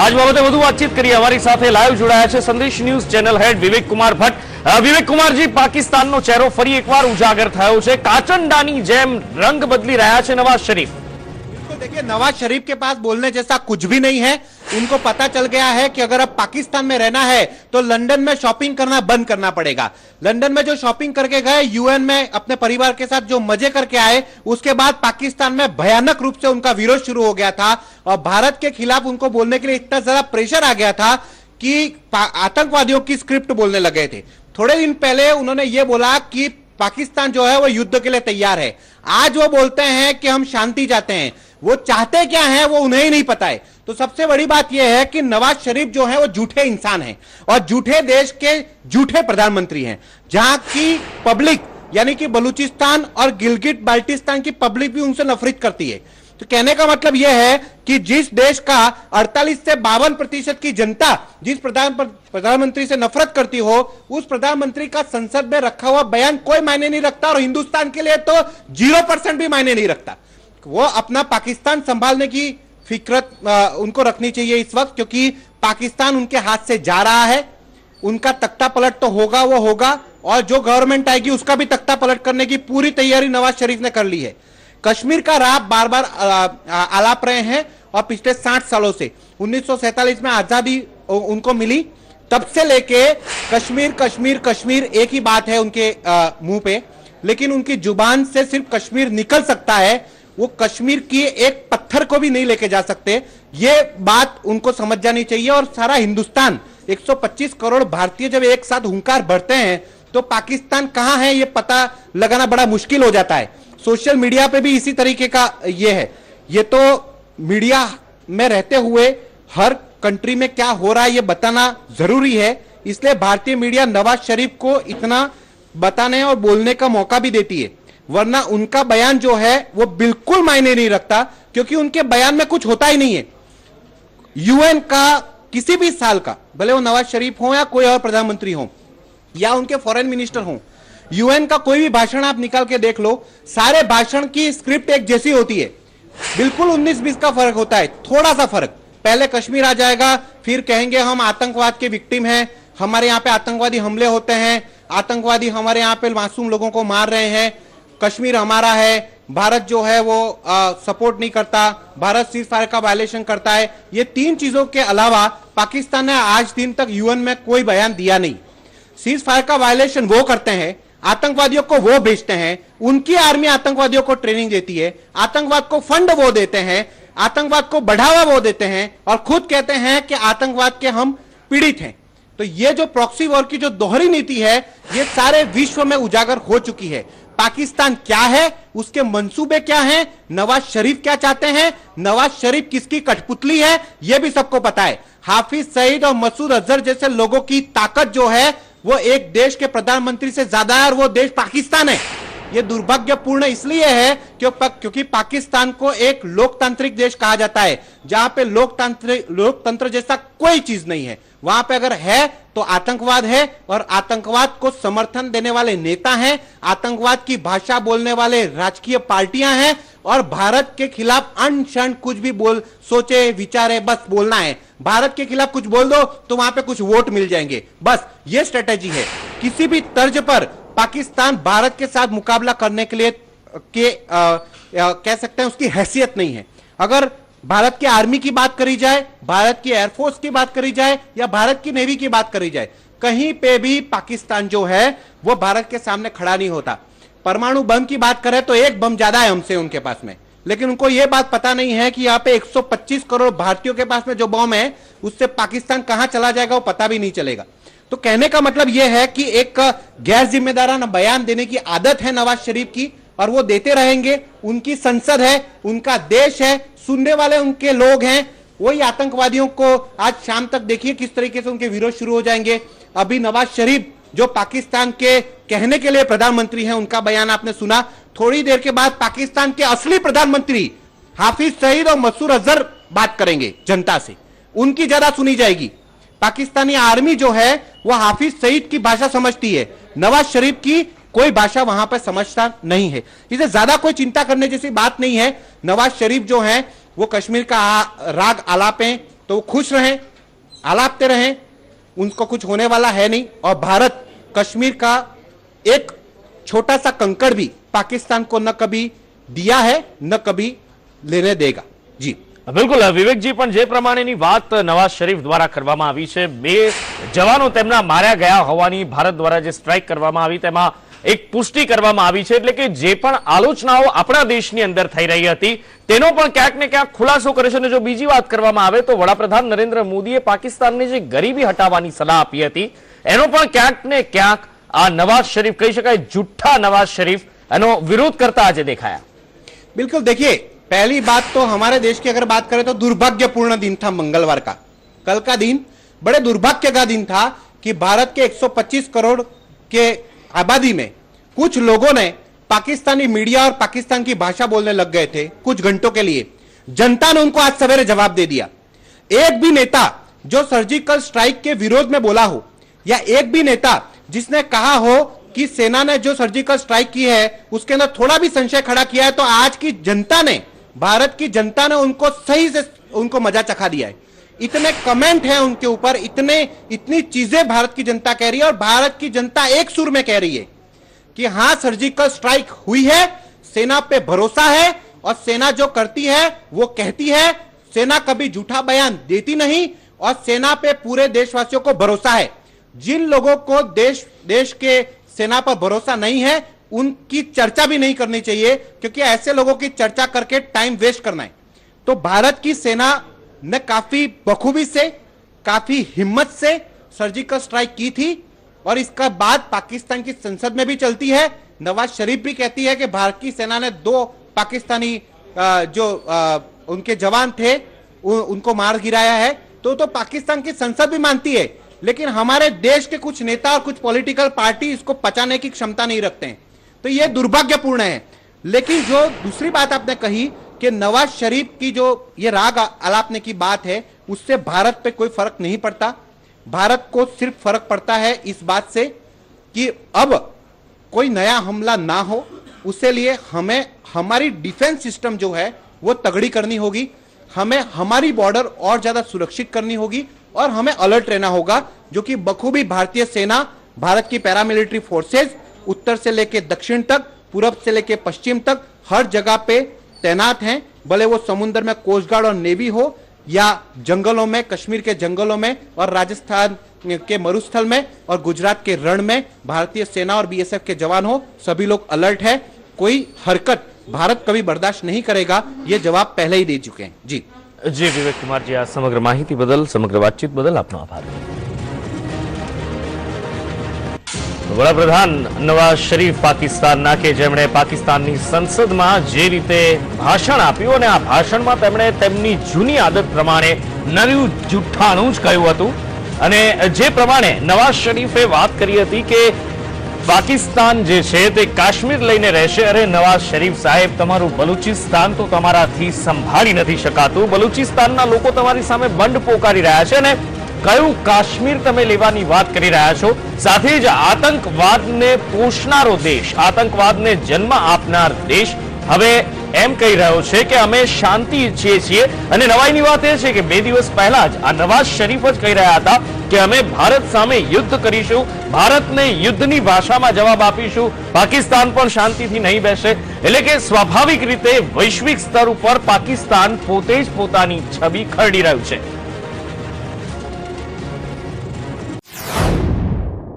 આજ બાબતે વધુ વાતચીત કરીએ અમારી સાથે લાઈવ જોડાયા છે સંદેશ ન્યૂઝ ચેનલ હેડ વિવેક કુમાર ભટ્ટ। વિવેક કુમારજી, પાકિસ્તાનનો ચહેરો ફરી એકવાર ઉજાગર થયો છે। કાચંડાની જેમ રંગ બદલી રહ્યા છે નવાज शरीफ। देखिए, नवाज शरीफ के पास बोलने जैसा कुछ भी नहीं है। उनको पता चल गया है कि अगर अब पाकिस्तान में रहना है तो लंदन में शॉपिंग करना बंद करना पड़ेगा। लंदन में जो शॉपिंग करके गए, यूएन में अपने परिवार के साथ जो मजे करके आए, उसके बाद पाकिस्तान में भयानक रूप से उनका विरोध शुरू हो गया था और भारत के खिलाफ उनको बोलने के लिए इतना ज्यादा प्रेशर आ गया था कि आतंकवादियों की स्क्रिप्ट बोलने लगे थे। थोड़े दिन पहले उन्होंने ये बोला कि पाकिस्तान जो है वो युद्ध के लिए तैयार है। आज वो बोलते हैं कि हम शांति चाहते हैं। वो चाहते क्या है वो उन्हें ही नहीं पता है। तो सबसे बड़ी बात यह है कि नवाज शरीफ जो है वो झूठे इंसान हैं और झूठे देश के झूठे प्रधानमंत्री हैं, जहां की पब्लिक यानी कि बलूचिस्तान और गिलगिट बाल्टिस्तान की पब्लिक भी उनसे नफरत करती है। तो कहने का मतलब यह है कि जिस देश का 48 से 52% की जनता जिस प्रधानमंत्री से नफरत करती हो, उस प्रधानमंत्री का संसद में रखा हुआ बयान कोई मायने नहीं रखता और हिंदुस्तान के लिए तो 0% भी मायने नहीं रखता। वो अपना पाकिस्तान संभालने की फिक्रत उनको रखनी चाहिए इस वक्त, क्योंकि पाकिस्तान उनके हाथ से जा रहा है। उनका तख्ता पलट तो होगा वो होगा और जो गवर्नमेंट आएगी उसका भी तख्ता पलट करने की पूरी तैयारी नवाज शरीफ ने कर ली है। कश्मीर का राह बार बार आलाप रहे हैं और पिछले 60 सालों से 1947 में आजादी उनको मिली, तब से लेके कश्मीर कश्मीर कश्मीर एक ही बात है उनके मुंह पे, लेकिन उनकी जुबान से सिर्फ कश्मीर निकल सकता है। वो कश्मीर की एक पत्थर को भी नहीं लेके जा सकते। ये बात उनको समझ जानी चाहिए और सारा हिंदुस्तान 125 करोड़ भारतीय जब एक साथ हुंकार भरते हैं तो पाकिस्तान कहां है ये पता लगाना बड़ा मुश्किल हो जाता है। सोशल मीडिया पे भी इसी तरीके का ये है। ये तो मीडिया में रहते हुए हर कंट्री में क्या हो रहा है ये बताना जरूरी है, इसलिए भारतीय मीडिया नवाज शरीफ को इतना बताने और बोलने का मौका भी देती है, वरना उनका बयान जो है वो बिल्कुल मायने नहीं रखता, क्योंकि उनके बयान में कुछ होता ही नहीं है। यूएन का किसी भी साल का, भले वो नवाज शरीफ हो या कोई और प्रधानमंत्री हो या उनके फॉरेन मिनिस्टर हो, यूएन का कोई भी भाषण आप निकाल के देख लो, सारे भाषण की स्क्रिप्ट एक जैसी होती है। बिल्कुल 19-20 का फर्क होता है, थोड़ा सा फर्क। पहले कश्मीर आ जाएगा, फिर कहेंगे हम आतंकवाद के विक्टिम हैं, हमारे यहाँ पे आतंकवादी हमले होते हैं, आतंकवादी हमारे यहाँ पे मासूम लोगों को मार रहे हैं, कश्मीर हमारा है, भारत जो है वो सपोर्ट नहीं करता, भारत सीज फायर का वायलेशन करता है। ये तीन चीजों के अलावा पाकिस्तान ने आज दिन तक यूएन में कोई बयान दिया नहीं। सीज फायर का वायलेशन वो करते हैं, आतंकवादियों को वो भेजते हैं, उनकी आर्मी आतंकवादियों को ट्रेनिंग देती है, आतंकवाद को फंड वो देते हैं, आतंकवाद को बढ़ावा वो देते हैं और खुद कहते हैं कि आतंकवाद के हम पीड़ित हैं। तो ये जो प्रॉक्सी वॉर की जो दोहरी नीति है ये सारे विश्व में उजागर हो चुकी है। पाकिस्तान क्या है, उसके मंसूबे क्या हैं, नवाज शरीफ क्या चाहते हैं, नवाज शरीफ किसकी कठपुतली है, यह भी सबको पता है। हाफिज सईद और मसूद अजहर जैसे लोगों की ताकत जो है वो एक देश के प्रधानमंत्री से ज्यादा है और वो देश पाकिस्तान है। ये दुर्भाग्यपूर्ण इसलिए है क्योंकि पाकिस्तान को एक लोकतांत्रिक देश कहा जाता है, जहां पे लोकतंत्र जैसा कोई चीज नहीं है। वहां पे अगर है तो आतंकवाद है और आतंकवाद को समर्थन देने वाले नेता हैं, आतंकवाद की भाषा बोलने वाले राजकीय पार्टियां हैं और भारत के खिलाफ अनशन कुछ भी सोचे विचारे बस बोलना है। भारत के खिलाफ कुछ बोल दो तो वहां पे कुछ वोट मिल जाएंगे, बस ये स्ट्रेटेजी है। किसी भी तर्ज पर पाकिस्तान भारत के साथ मुकाबला करने के लिए कह सकते हैं उसकी हैसियत नहीं है। अगर भारत की आर्मी की बात करी जाए, भारत की एयरफोर्स की बात करी जाए या भारत की नेवी की बात करी जाए, कहीं पे भी पाकिस्तान जो है वो भारत के सामने खड़ा नहीं होता। परमाणु बम की बात करें तो एक बम ज्यादा है हमसे उनके पास में, लेकिन उनको यह बात पता नहीं है कि यहाँ पे 125 करोड़ भारतीयों के पास में जो बम है उससे पाकिस्तान कहां चला जाएगा वो पता भी नहीं चलेगा। तो कहने का मतलब यह है कि एक गैर जिम्मेदाराना बयान देने की आदत है नवाज शरीफ की और वो देते रहेंगे। उनकी संसद है, उनका देश है, सुनने वाले उनके लोग हैं। वही आतंकवादियों को आज शाम तक देखिए किस तरीके से उनके विरोध शुरू हो जाएंगे। अभी नवाज शरीफ जो पाकिस्तान के कहने के लिए प्रधानमंत्री हैं, उनका बयान आपने सुना। थोड़ी देर के बाद पाकिस्तान के असली प्रधानमंत्री हाफिज सईद और मसूद अजहर बात करेंगे जनता से, उनकी ज्यादा सुनी जाएगी। पाकिस्तानी आर्मी जो है वो हाफिज सईद की भाषा समझती है, नवाज शरीफ की कोई भाषा वहां पर समझता नहीं है। इसे ज्यादा कोई चिंता करने जैसी बात नहीं है। नवाज शरीफ जो है वो कश्मीर का राग आलापें तो वो खुश रहें, आलापते रहें, उनको कुछ होने वाला है नहीं। और भारत कश्मीर का एक छोटा सा कंकड़ भी पाकिस्तान को न कभी दिया है न कभी લેને દેગા। જી બિલકુલ વિવેકજી, પણ જે પ્રમાણેની વાત નવાઝ શરીફ દ્વારા કરવામાં આવી છે, 2 જવાનો તેમના માર્યા ગયા હોવાની ભારત દ્વારા જે સ્ટ્રાઇક કરવામાં આવી તેમાં એક પુષ્ટિ કરવામાં આવી છે, એટલે કે જે પણ આલોચનાઓ આપણા દેશની અંદર થઈ રહી હતી તેનો પણ ક્યાંક ને ક્યાંક ખુલાસો કરે છે। અને જો બીજી વાત કરવામાં આવે તો વડાપ્રધાન નરેન્દ્ર મોદીએ પાકિસ્તાનની જે ગરીબી હટાવવાની સલાહ આપી હતી એનો પણ ક્યાંક ને ક્યાંક આ નવાઝ શરીફ કહી શકાય જુઠ્ઠા નવાઝ શરીફ એનો વિરોધ કરતા આજે દેખાયા। बिल्कुल, देखिए पहली बात तो हमारे देश की अगर बात करें तो दुर्भाग्यपूर्ण दिन था मंगलवार का। कल का दिन बड़े दुर्भाग्य का दिन था कि भारत के 125 करोड़ के आबादी में कुछ लोगों ने पाकिस्तानी मीडिया और पाकिस्तान की भाषा बोलने लग गए थे कुछ घंटों के लिए। जनता ने उनको आज सवेरे जवाब दे दिया। एक भी नेता जो सर्जिकल स्ट्राइक के विरोध में बोला हो या एक भी नेता जिसने कहा हो कि सेना ने जो सर्जिकल स्ट्राइक की है उसके अंदर थोड़ा भी संशय खड़ा किया है, तो आज की जनता ने, भारत की जनता ने उनको सही से उनको मजा चखा दिया है। इतने कमेंट हैं उनके ऊपर, इतनी चीजें भारत की जनता कह रही है और भारत की जनता एक सुर में कह रही है कि हां सर्जिकल स्ट्राइक हुई है, सेना पे भरोसा है और सेना जो करती है वो कहती है। सेना कभी झूठा बयान देती नहीं और सेना पे पूरे देशवासियों को भरोसा है। जिन लोगों को देश के सेना पर भरोसा नहीं है उनकी चर्चा भी नहीं करनी चाहिए, क्योंकि ऐसे लोगों की चर्चा करके टाइम वेस्ट करना है। तो भारत की सेना ने काफी बखूबी से, काफी हिम्मत से सर्जिकल स्ट्राइक की थी और इसका बाद पाकिस्तान की संसद में भी चलती है। नवाज शरीफ भी कहती है कि भारत की सेना ने 2 पाकिस्तानी जो उनके जवान थे उनको मार गिराया है, तो पाकिस्तान की संसद भी मानती है। लेकिन हमारे देश के कुछ नेता और कुछ पॉलिटिकल पार्टी इसको पचाने की क्षमता नहीं रखते हैं, तो यह दुर्भाग्यपूर्ण है। लेकिन जो दूसरी बात आपने कही कि नवाज शरीफ की जो ये राग आलापने की बात है उससे भारत पे कोई फर्क नहीं पड़ता। भारत को सिर्फ फर्क पड़ता है इस बात से कि अब कोई नया हमला ना हो, उसके लिए हमें हमारी डिफेंस सिस्टम जो है वो तगड़ी करनी होगी, हमें हमारी बॉर्डर और ज्यादा सुरक्षित करनी होगी और हमें अलर्ट रहना होगा, जो कि बखूबी भारतीय सेना, भारत की पैरामिलिट्री फोर्सेस उत्तर से लेकर दक्षिण तक, पूरब से लेकर पश्चिम तक हर जगह पे तैनात हैं। भले वो समुद्र में कोस्ट गार्ड और नेवी हो या जंगलों में, कश्मीर के जंगलों में और राजस्थान के मरुस्थल में और गुजरात के रण में भारतीय सेना और बीएसएफ के जवान हो, सभी लोग अलर्ट है। कोई हरकत भारत कभी बर्दाश्त नहीं करेगा, ये जवाब पहले ही दे चुके हैं। जी જી વિવેક કુમારજી, આ સમગ્ર માહિતી બદલ, સમગ્ર વાતચીત બદલ આપનો આભાર। વડાપ્રધાન નવાઝ શરીફ પાકિસ્તાનના કે જેમણે પાકિસ્તાનની સંસદમાં જે રીતે ભાષણ આપ્યું અને આ ભાષણમાં તેમણે તેમની જૂની આદત પ્રમાણે નવું જુઠ્ઠાણું જ કહ્યું હતું અને જે પ્રમાણે નવાઝ શરીફે વાત કરી હતી કે પાકિસ્તાન જે છે તે કાશ્મીર લઈને રહેશે। અરે નવાઝ શરીફ સાહેબ, તમારું બલુચિસ્તાન તો તમારાથી સંભાળી નથી શકાતું। બલુચિસ્તાનના લોકો તમારી સામે બંડ પોકારી રહ્યા છે અને કયું કાશ્મીર તમે લેવાની વાત કરી રહ્યા છો? સાથે જ આતંકવાદને પોષનારો દેશ, આતંકવાદને જન્મ આપનાર દેશ હવે એમ કહી રહ્યો છે કે અમે શાંતિ ઈચ્છીએ છીએ। અને નવાઈની વાત એ છે કે 2 દિવસ પહેલા જ આ નવાઝ શરીફ જ કહી રહ્યા હતા કે અમે ભારત સામે યુદ્ધ કરીશું, ભારતને યુદ્ધની ભાષામાં જવાબ આપીશું, પાકિસ્તાન પણ શાંતિથી નહીં બેસે। એટલે કે સ્વાભાવિક રીતે વૈશ્વિક સ્તર ઉપર પાકિસ્તાન પોતે જ પોતાની છબી ખરડી રહ્યું છે।